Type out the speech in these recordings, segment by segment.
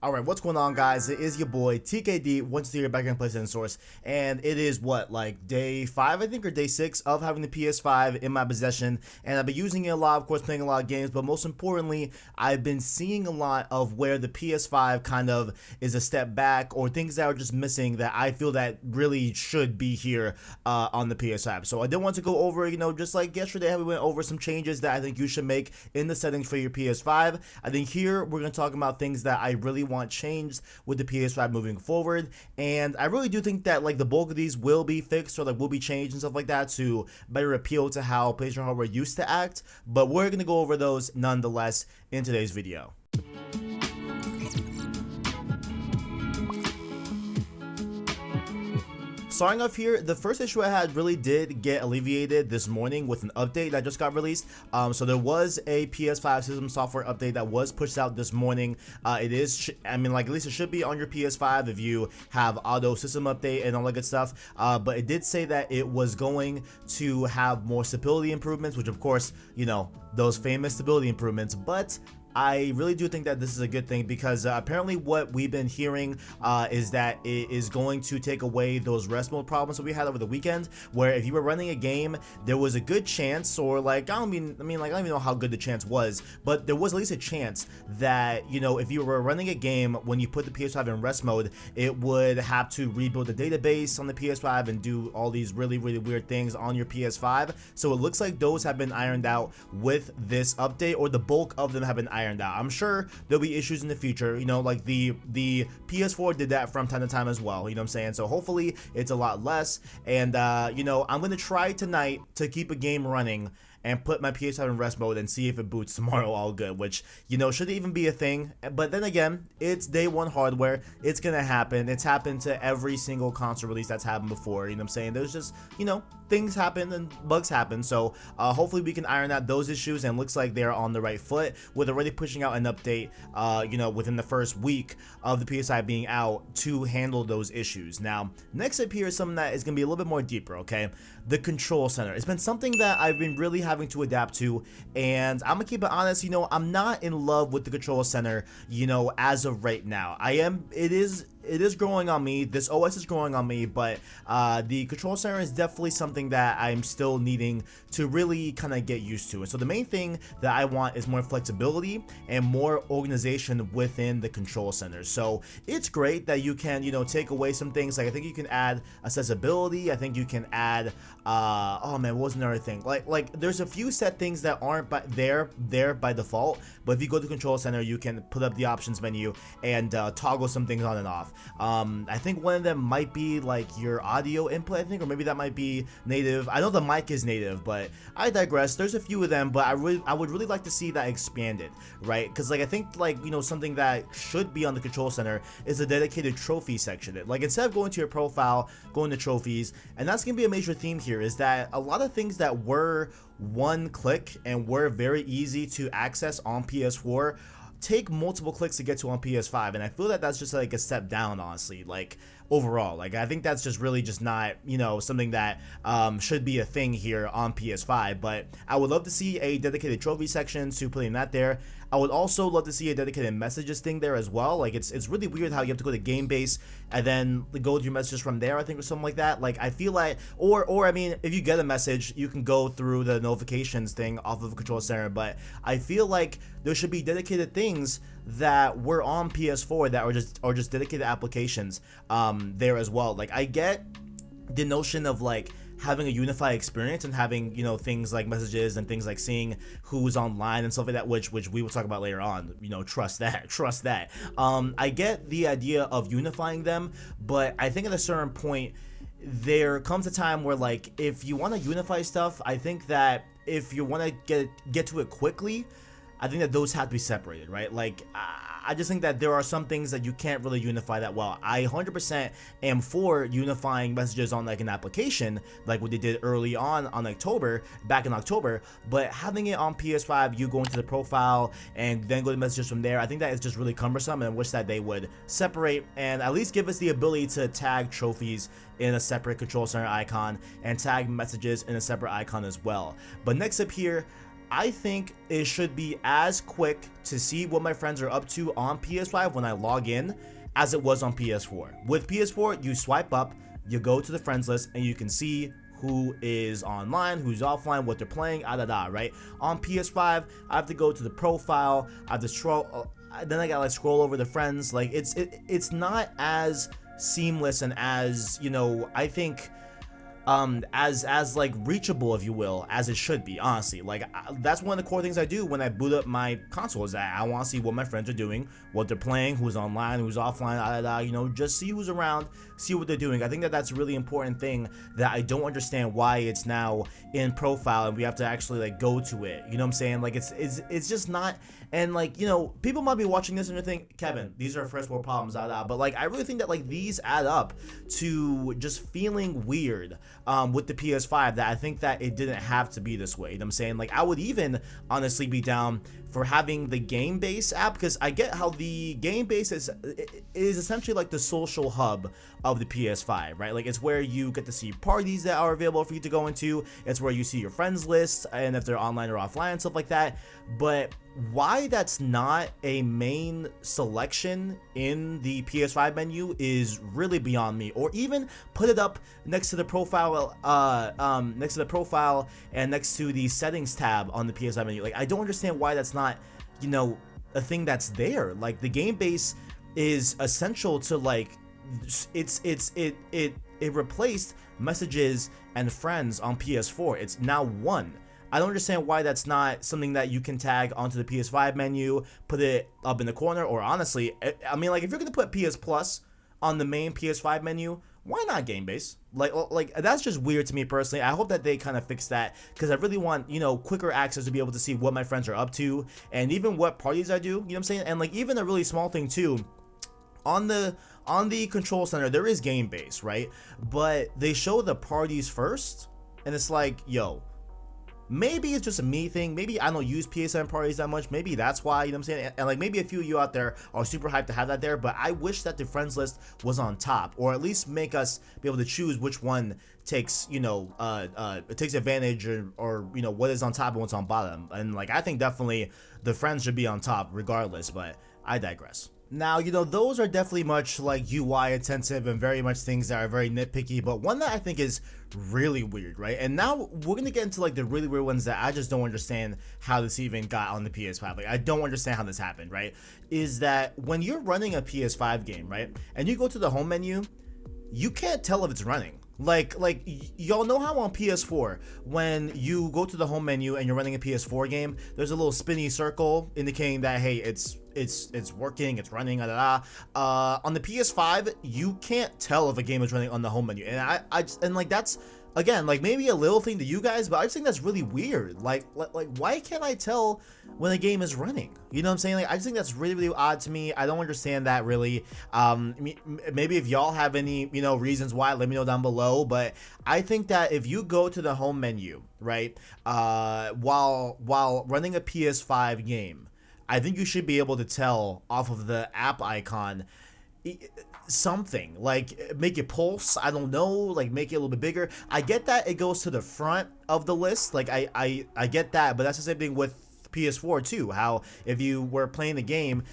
Alright, what's going on, guys? It is your boy TKD once here back in PlayStation Source, and it is what, like day 5 I think, or day 6 of having the PS5 in my possession, and I've been using it a lot, of course, playing a lot of games, but most importantly, I've been seeing a lot of where the PS5 kind of is a step back, or things that are just missing that I feel that really should be here on the PS5. So I did want to go over, just like yesterday, we went over some changes that I think you should make in the settings for your PS5. I think here we're going to talk about things that I really want changed with the PS5 moving forward, and I really do think that like the bulk of these will be fixed or like will be changed and stuff like that to better appeal to how PlayStation hardware used to act, but we're gonna go over those nonetheless in today's video. Starting off here, the first issue I had really did get alleviated this morning with an update that just got released. So there was a PS5 system software update that was pushed out this morning. It is, at least it should be on your PS5 if you have auto system update and all that good stuff. But it did say that it was going to have more stability improvements, which of course, those famous stability improvements, but I really do think that this is a good thing because apparently what we've been hearing is that it is going to take away those rest mode problems that we had over the weekend, where if you were running a game, there was a good chance, or like I don't even know how good the chance was, but there was at least a chance that if you were running a game when you put the PS5 in rest mode, it would have to rebuild the database on the PS5 and do all these really weird things on your PS5. So it looks like those have been ironed out with this update, or the bulk of them have been ironed out. I'm sure there'll be issues in the future, like the PS4 did that from time to time as well, what I'm saying? So hopefully it's a lot less, and I'm gonna try tonight to keep a game running and put my PS5 in rest mode and see if it boots tomorrow all good, which, shouldn't even be a thing. But then again, it's day one hardware. It's gonna happen. It's happened to every single console release that's happened before, what I'm saying? There's just, things happen and bugs happen. So hopefully we can iron out those issues, and looks like they're on the right foot with already pushing out an update, within the first week of the PS5 being out to handle those issues. Now, next up here is something that is gonna be a little bit more deeper, okay? The control center. It's been something that I've been really having to adapt to, and I'm gonna keep it honest, I'm not in love with the control center, as of right now. It is growing on me. This OS is growing on me, but the control center is definitely something that I'm still needing to really kind of get used to. And so the main thing that I want is more flexibility and more organization within the control center. So it's great that you can, take away some things. Like I think you can add accessibility. I think you can add, oh man, what was another thing? Like there's a few set things that aren't there by default. But if you go to the control center, you can put up the options menu and toggle some things on and off. I think one of them might be like your audio input, I think, or maybe that might be native. I know the mic is native, but I digress. There's a few of them, but I would really like to see that expanded, right? Because like I think something that should be on the control center is a dedicated trophy section. Like instead of going to your profile, going to trophies, and that's gonna be a major theme here, is that a lot of things that were one click and were very easy to access on PS4 take multiple clicks to get to on PS5, and I feel that that's just like a step down, honestly. Like overall, like I think that's just really just not something that should be a thing here on PS5. But I would love to see a dedicated trophy section to putting that there. I would also love to see a dedicated messages thing there as well. Like it's really weird how you have to go to game base and then go to your messages from there, I think, or something like that. Like I feel like, or I mean, if you get a message, you can go through the notifications thing off of the control center. But I feel like there should be dedicated things that were on PS4 that are just dedicated applications there as well. Like I get the notion of like having a unified experience and having things like messages and things like seeing who's online and stuff like that, which we will talk about later on. Trust that. I get the idea of unifying them, but I think at a certain point there comes a time where like if you want to unify stuff, I think that if you want to get to it quickly, I think that those have to be separated, right? Like I just think that there are some things that you can't really unify that well. I 100% am for unifying messages on like an application, like what they did early on back in October, but having it on PS5, you go into the profile and then go to messages from there, I think that is just really cumbersome, and I wish that they would separate and at least give us the ability to tag trophies in a separate control center icon and tag messages in a separate icon as well. But next up here, I think it should be as quick to see what my friends are up to on PS5 when I log in as it was on PS4. With PS4, you swipe up, you go to the friends list, and you can see who is online, who's offline, what they're playing, right? On PS5, I have to go to the profile, I have to scroll, then I gotta like scroll over the friends. Like it's not as seamless and as, you know, I think as like reachable, if you will, as it should be, honestly. Like that's one of the core things I do when I boot up my console, is that I want to see what my friends are doing, what they're playing, who's online, who's offline, you know, just see who's around, see what they're doing. I think that that's a really important thing that I don't understand why it's now in profile and we have to actually like go to it, you know what I'm saying? Like it's just not. And like, you know, people might be watching this and they're thinking, Kevin, these are first world problems, but like I really think that like these add up to just feeling weird with the PS5, that I think that it didn't have to be this way. You know what I'm saying? Like I would even honestly be down for having the game base app, because I get how the game base is essentially like the social hub of the PS5, right? Like it's where you get to see parties that are available for you to go into. It's where you see your friends list and if they're online or offline and stuff like that. But why that's not a main selection in the PS5 menu is really beyond me. Or even put it up next to the profile, and next to the settings tab on the PS5 menu. Like I don't understand why that's not, you know, a thing that's there. Like the game base is essential to like it replaced messages and friends on PS4. It's now one. I don't understand why that's not something that you can tag onto the PS5 menu, put it up in the corner, or honestly, I mean, like if you're gonna put PS Plus on the main PS5 menu, why not game base? Like that's just weird to me personally. I hope that they kind of fix that, because I really want, you know, quicker access to be able to see what my friends are up to and even what parties I do, you know what I'm saying? And like even a really small thing too, on the control center there is game base, right? But they show the parties first and it's like, yo, maybe it's just a me thing. Maybe I don't use PSN parties that much. Maybe that's why, you know what I'm saying? And like maybe a few of you out there are super hyped to have that there, but I wish that the friends list was on top, or at least make us be able to choose which one takes, you know, takes advantage, or you know, what is on top and what's on bottom. And like I think definitely the friends should be on top regardless, but I digress. Now, you know, those are definitely much like UI intensive and very much things that are very nitpicky, but one that I think is really weird, right? And now we're gonna get into like the really weird ones that I just don't understand how this even got on the PS5. Like I don't understand how this happened, right? Is that when you're running a PS5 game, right, and you go to the home menu, you can't tell if it's running. Like y'all know how on PS4, when you go to the home menu and you're running a PS4 game, there's a little spinny circle indicating that, hey, it's working, it's running, on the PS5, you can't tell if a game is running on the home menu. And and like that's, again, like maybe a little thing to you guys, but I just think that's really weird. Like why can't I tell when a game is running? You know what I'm saying? Like I just think that's really, really odd to me. I don't understand that really. Maybe if y'all have any, you know, reasons why, let me know down below. But I think that if you go to the home menu, right, while running a PS5 game, I think you should be able to tell off of the app icon something, like make it pulse, I don't know, like make it a little bit bigger. I get that it goes to the front of the list, like I get that, but that's the same thing with PS4 too, how if you were playing the game,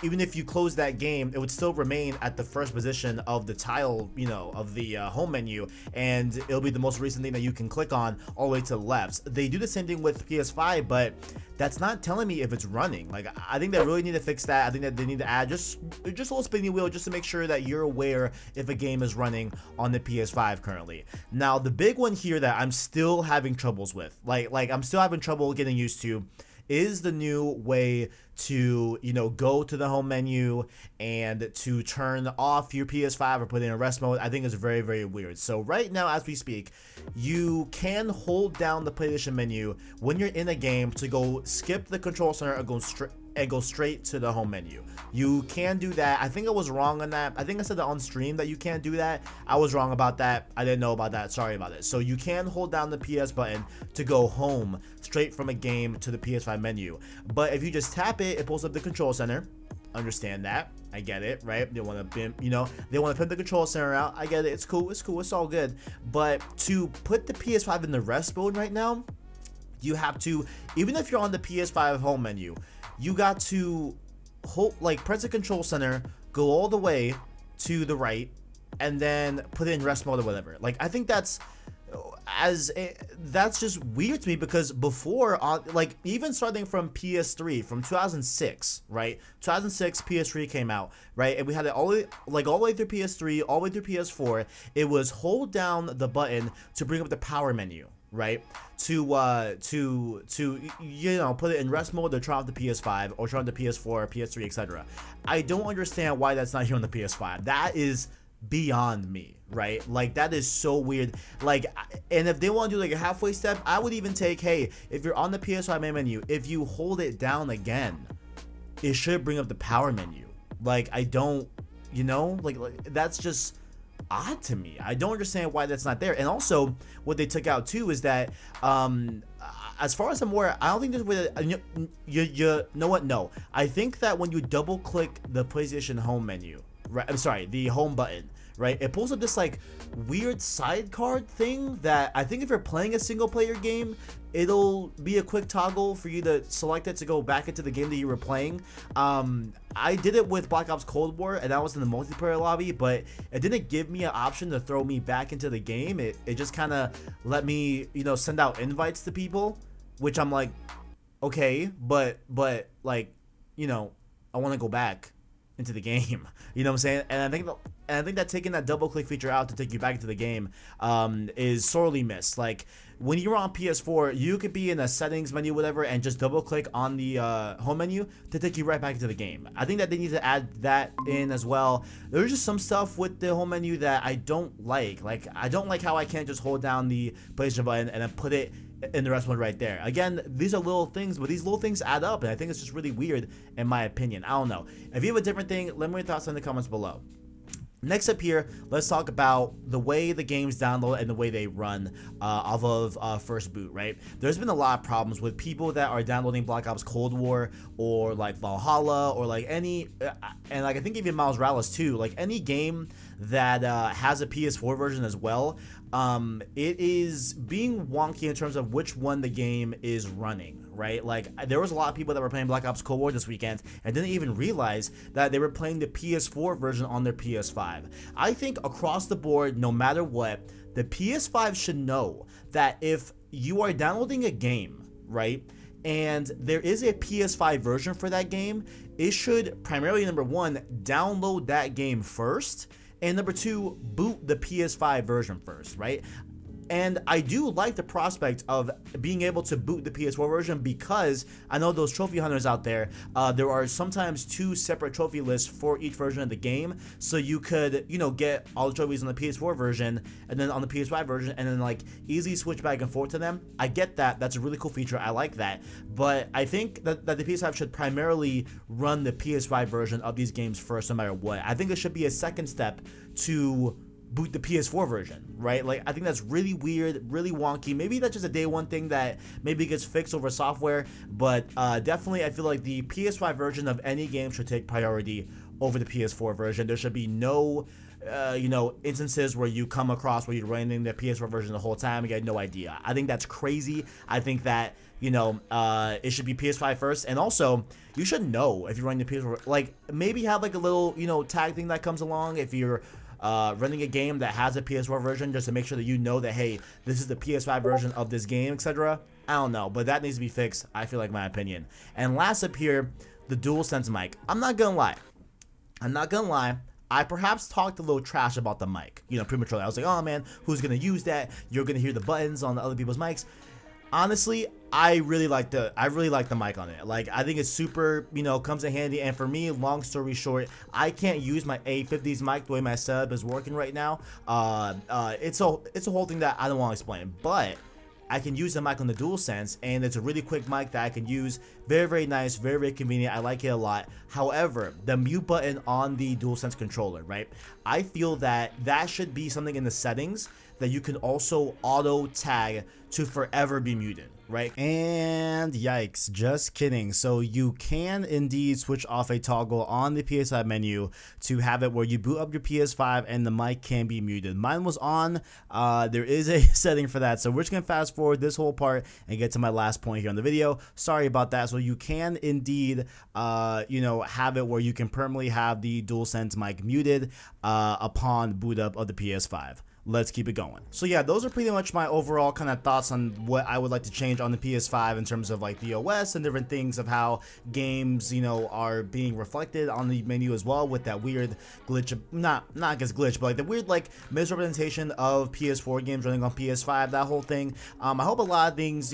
even if you close that game, it would still remain at the first position of the tile, you know, of the home menu, and it'll be the most recent thing that you can click on all the way to the left. They do the same thing with PS5, but that's not telling me if it's running. Like I think they really need to fix that. I think that they need to add just a little spinny wheel just to make sure that you're aware if a game is running on the PS5 currently. Now the big one here that I'm still having troubles with, like I'm still having trouble getting used to, is the new way to, you know, go to the home menu and to turn off your PS5 or put it in rest mode. I think it's very, very weird. So right now, as we speak, you can hold down the PlayStation menu when you're in a game to go skip the control center and go straight to the home menu. You can do that. I think I was wrong on that. I think I said that on stream that you can't do that. I was wrong about that. I didn't know about that. Sorry about it. So you can hold down the PS button to go home straight from a game to the PS5 menu. But if you just tap it, it pulls up the control center. Understand that. I get it, right? They want to pimp, you know, they want to pimp the control center out. I get it. It's cool. It's cool. It's all good. But to put the PS5 in the rest mode right now, you have to, even if you're on the PS5 home menu, you got to hold, like, press the control center, go all the way to the right, and then put it in rest mode or whatever. Like, I think that's that's just weird to me, because before, like, even starting from PS3 from 2006, right? 2006 PS3 came out, right? And we had it all the way through PS3, all the way through PS4. It was hold down the button to bring up the power menu, right? To you know, put it in rest mode or turn off the PS5 or turn on the PS4, PS3, etc. I don't understand why that's not here on the PS5. That is beyond me, right? Like, that is so weird. Like, and if they want to do like a halfway step, I would even take, hey, if you're on the PS5 main menu, if you hold it down again, it should bring up the power menu. Like, I don't, you know, like that's just odd to me. I don't understand why that's not there. And also, what they took out too is that, as far as I'm aware, I don't think there's a way that, you know what? No, I think that when you double click the PlayStation home menu, right, I'm sorry, the home button, right, it pulls up this like weird sidecar thing that I think if you're playing a single player game, it'll be a quick toggle for you to select it to go back into the game that you were playing. I did it with Black Ops Cold War, and that was in the multiplayer lobby, but it didn't give me an option to throw me back into the game. It just kind of let me, you know, send out invites to people, which I'm like, okay, but like, you know, I want to go back into the game. You know what I'm saying? And I think that taking that double click feature out to take you back into the game is sorely missed. Like, when you're on PS4, you could be in a settings menu, whatever, and just double click on the home menu to take you right back into the game. I think that they need to add that in as well. There's just some stuff with the home menu that I don't like. Like, I don't like how I can't just hold down the PlayStation button and then put it in the rest mode right there. Again, these are little things, but these little things add up, and I think it's just really weird in my opinion. I don't know. If you have a different thing, let me know your thoughts in the comments below. Next up here, let's talk about the way the games download and the way they run off of first boot, right? There's been a lot of problems with people that are downloading Black Ops Cold War or like Valhalla or like any, and like I think even Miles Morales too, like any game that has a PS4 version as well. It is being wonky in terms of which one the game is running, right? Like, there was a lot of people that were playing Black Ops Cold War this weekend and didn't even realize that they were playing the PS4 version on their PS5. I think across the board, no matter what, the PS5 should know that if you are downloading a game, right, and there is a PS5 version for that game, it should primarily, number one, download that game first, and number two, boot the PS5 version first, right? And I do like the prospect of being able to boot the PS4 version, because I know those trophy hunters out there, there are sometimes 2 separate trophy lists for each version of the game. So you could, you know, get all the trophies on the PS4 version and then on the PS5 version, and then like easily switch back and forth to them. I get that. That's a really cool feature. I like that. But I think that the PS5 should primarily run the PS5 version of these games first, no matter what. I think it should be a second step to boot the PS4 version, right? Like, I think that's really weird, really wonky. Maybe that's just a day one thing that maybe gets fixed over software, but definitely I feel like the PS5 version of any game should take priority over the PS4 version. There should be no you know, instances where you come across where you're running the PS4 version the whole time and you had no idea. I think that's crazy. I think that, you know, it should be PS5 first, and also you should know if you're running the PS4, like maybe have like a little, you know, tag thing that comes along if you're running a game that has a PS4 version, just to make sure that you know that, hey, this is the PS5 version of this game, etc. I don't know, but that needs to be fixed, I feel like, my opinion. And last up here, the DualSense mic. I'm not gonna lie, I perhaps talked a little trash about the mic, you know, prematurely. I was like, oh man, who's gonna use that? You're gonna hear the buttons on the other people's mics. Honestly, I really like the mic on it. Like, I think it's super, you know, comes in handy. And for me, long story short, I can't use my A50's mic the way my setup is working right now. It's a whole thing that I don't want to explain, but I can use the mic on the DualSense, and it's a really quick mic that I can use. Very, very nice, very, very convenient. I like it a lot. However, the mute button on the DualSense controller, right? I feel that that should be something in the settings that you can also auto tag to forever be muted, right? And yikes, just kidding. So you can indeed switch off a toggle on the PS5 menu to have it where you boot up your PS5 and the mic can be muted. Mine was on. There is a setting for that, so we're just gonna fast forward this whole part and get to my last point here on the video. Sorry about that. So you can indeed have it where you can permanently have the DualSense mic muted upon boot up of the PS5. Let's keep it going. So yeah, those are pretty much my overall kind of thoughts on what I would like to change on the PS5 in terms of like the OS and different things of how games, are being reflected on the menu as well, with that weird glitch, not I guess glitch, but like the weird like misrepresentation of PS4 games running on PS5, that whole thing. I hope a lot of things,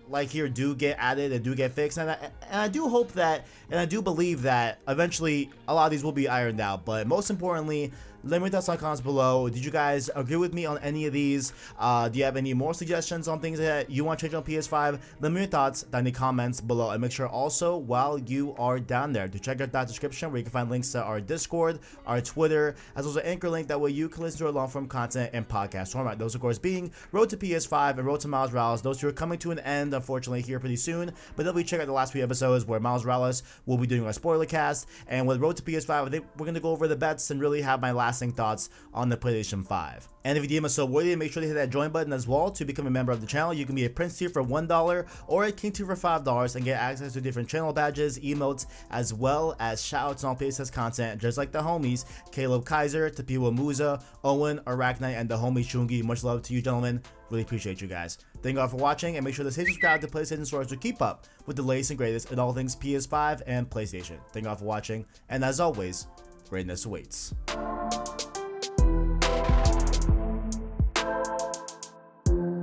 like here do get added and do get fixed, and I do hope that, and I do believe that eventually a lot of these will be ironed out. But most importantly, let me know your thoughts in the comments below. Did you guys agree with me on any of these? Do you have any more suggestions on things that you want to change on PS5? Let me know your thoughts down in the comments below. And make sure also, while you are down there, to check out that description where you can find links to our Discord, our Twitter, as well as an Anchor link. That way you can listen to our long-form content and podcast format. Those, of course, being Road to PS5 and Road to Miles Morales. Those two are coming to an end, unfortunately, here pretty soon. But definitely check out the last few episodes where Miles Morales will be doing our spoiler cast. And with Road to PS5, I think we're going to go over the bets and really have my lasting thoughts on the PlayStation 5. And if you deem us so worthy, make sure to hit that join button as well to become a member of the channel. You can be a Prince tier for $1 or a King tier for $5 and get access to different channel badges, emotes, as well as shoutouts on PlayStation content, just like the homies Caleb Kaiser, Tapiwa Musa, Owen, Arachnite, and the homie Shungi. Much love to you, gentlemen. Really appreciate you guys. Thank you all for watching, and make sure to stay subscribed to PlayStation Source to keep up with the latest and greatest in all things PS5 and PlayStation. Thank you all for watching, and as always, greatness awaits.